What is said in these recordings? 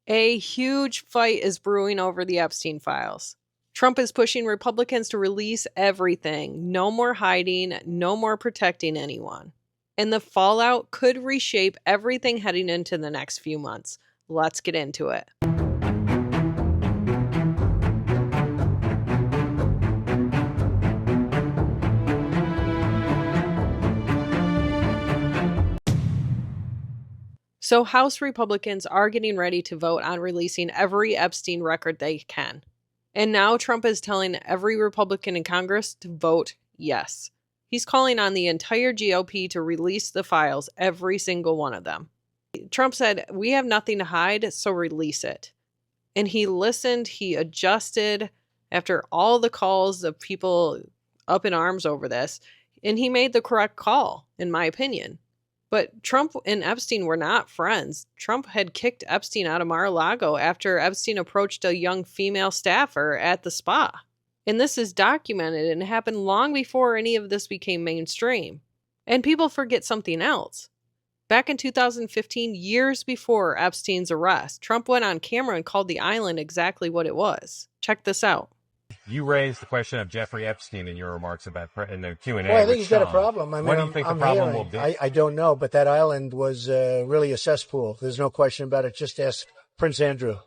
A huge fight is brewing over the Epstein files. Trump is pushing Republicans to release everything. No more hiding, no more protecting anyone. And the fallout could reshape everything heading into the next few months. Let's get into it. So House Republicans are getting ready to vote on releasing every Epstein record they can. And now Trump is telling every Republican in Congress to vote yes. He's calling on the entire GOP to release the files, every single one of them. Trump said, "We have nothing to hide, so release it." And he listened, he adjusted after all the calls of people up in arms over this, and he made the correct call, in my opinion. But Trump and Epstein were not friends. Trump had kicked Epstein out of Mar-a-Lago after Epstein approached a young female staffer at the spa. And this is documented and happened long before any of this became mainstream. And people forget something else. Back in 2015, years before Epstein's arrest, Trump went on camera and called the island exactly what it was. Check this out. You raised the question of Jeffrey Epstein in your remarks about in the Q&A. Well, I think he's got a problem. What do you think the problem will be? I don't know, but that island was really a cesspool. There's no question about it. Just ask Prince Andrew.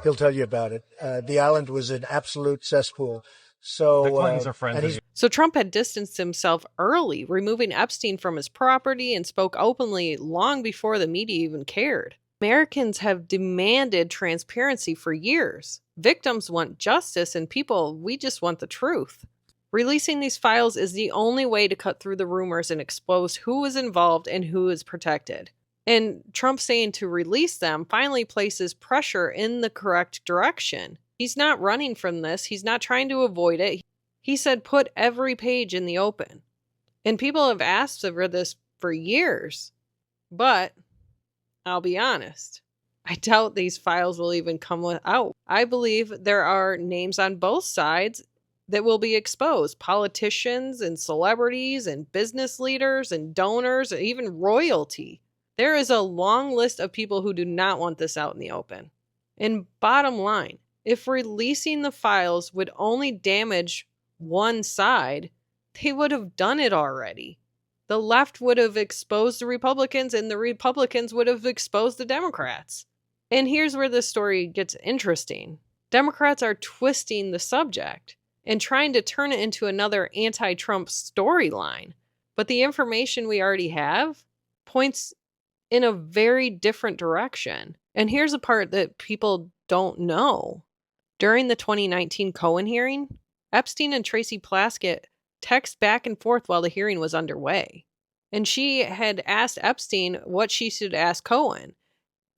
He'll tell you about it. The island was an absolute cesspool. So the Clintons are friends. So Trump had distanced himself early, removing Epstein from his property, and spoke openly long before the media even cared. Americans have demanded transparency for years. Victims want justice, and people, we just want the truth. Releasing these files is the only way to cut through the rumors and expose who is involved and who is protected. And Trump saying to release them finally places pressure in the correct direction. He's not running from this. He's not trying to avoid it. He said, put every page in the open. And people have asked for this for years. But I'll be honest, I doubt these files will even come out. I believe there are names on both sides that will be exposed. Politicians and celebrities and business leaders and donors, and even royalty. There is a long list of people who do not want this out in the open. And bottom line, if releasing the files would only damage one side, they would have done it already. The left would have exposed the Republicans, and the Republicans would have exposed the Democrats. And here's where this story gets interesting. Democrats are twisting the subject and trying to turn it into another anti-Trump storyline. But the information we already have points in a very different direction. And here's a part that people don't know. During the 2019 Cohen hearing, Epstein and Tracy Plaskett text back and forth while the hearing was underway. And she had asked Epstein what she should ask Cohen.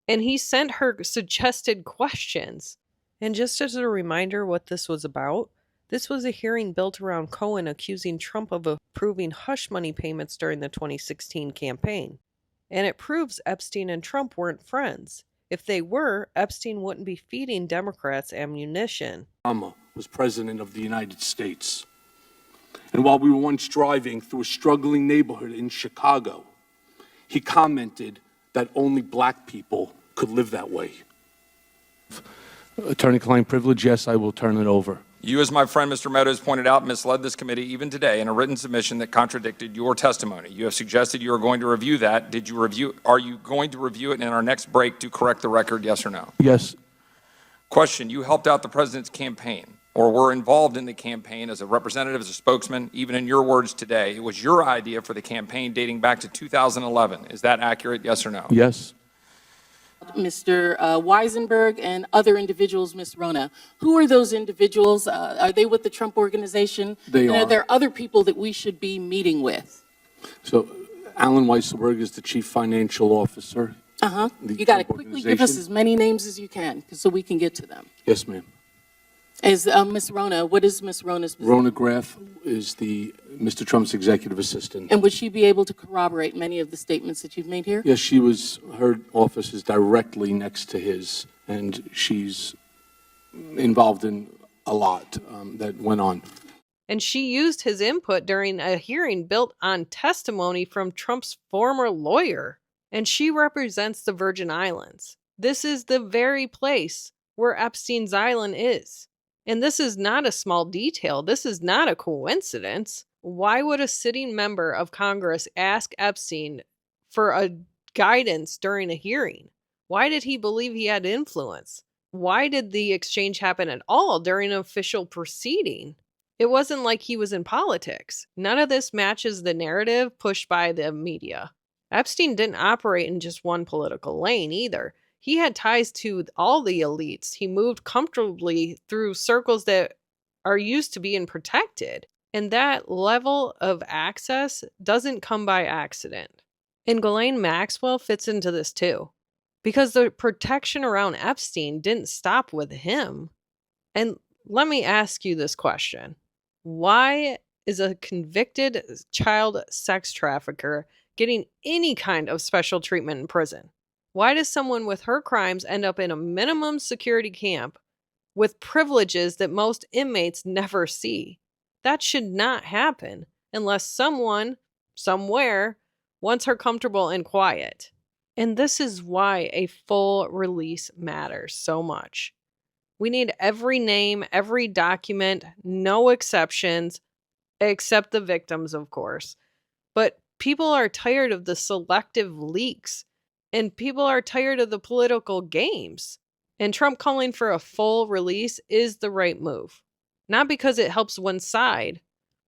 And he sent her suggested questions. And just as a reminder what this was about, this was a hearing built around Cohen accusing Trump of approving hush money payments during the 2016 campaign. And it proves Epstein and Trump weren't friends. If they were, Epstein wouldn't be feeding Democrats ammunition. Obama was president of the United States. And while we were once driving through a struggling neighborhood in Chicago, he commented that only black people could live that way. Attorney-client privilege, yes, I will turn it over. You, as my friend Mr. Meadows pointed out, misled this committee even today in a written submission that contradicted your testimony. You have suggested you are going to review that. Are you going to review it in our next break to correct the record, yes or no? Yes. Question, you helped out the president's campaign or were involved in the campaign as a representative, as a spokesman, even in your words today. It was your idea for the campaign dating back to 2011. Is that accurate, yes or no? Yes. Mr. Weisenberg and other individuals, Ms. Rona. Who are those individuals? Are they with the Trump organization? They are. Are there other people that we should be meeting with? So Alan Weisselberg is the chief financial officer. You got to quickly give us as many names as you can so we can get to them. Yes, ma'am. As Ms. Rona, what is Ms. Rona's position? Rona Graff is Mr. Trump's executive assistant. And would she be able to corroborate many of the statements that you've made here? Yes, her office is directly next to his, and she's involved in a lot that went on. And she used his input during a hearing built on testimony from Trump's former lawyer. And she represents the Virgin Islands. This is the very place where Epstein's Island is. And this is not a small detail. This is not a coincidence. Why would a sitting member of Congress ask Epstein for a guidance during a hearing? Why did he believe he had influence? Why did the exchange happen at all during an official proceeding? It wasn't like he was in politics. None of this matches the narrative pushed by the media. Epstein didn't operate in just one political lane either. He had ties to all the elites. He moved comfortably through circles that are used to being protected. And that level of access doesn't come by accident. And Ghislaine Maxwell fits into this too. Because the protection around Epstein didn't stop with him. And let me ask you this question. Why is a convicted child sex trafficker getting any kind of special treatment in prison? Why does someone with her crimes end up in a minimum security camp with privileges that most inmates never see? That should not happen unless someone, somewhere, wants her comfortable and quiet. And this is why a full release matters so much. We need every name, every document, no exceptions, except the victims, of course. But people are tired of the selective leaks, and people are tired of the political games. And Trump calling for a full release is the right move. Not because it helps one side,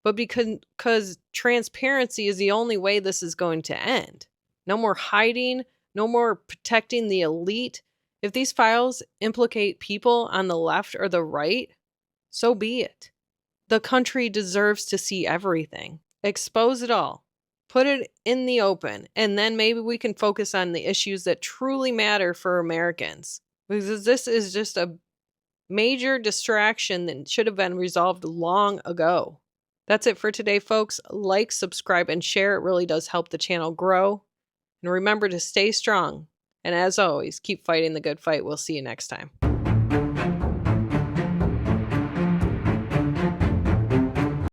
but because transparency is the only way this is going to end. No more hiding, no more protecting the elite. If these files implicate people on the left or the right, so be it. The country deserves to see everything. Expose it all. Put it in the open, and then maybe we can focus on the issues that truly matter for Americans. Because this is just a major distraction that should have been resolved long ago. That's it for today, folks. Like, subscribe, and share. It really does help the channel grow. And remember to stay strong. And as always, keep fighting the good fight. We'll see you next time.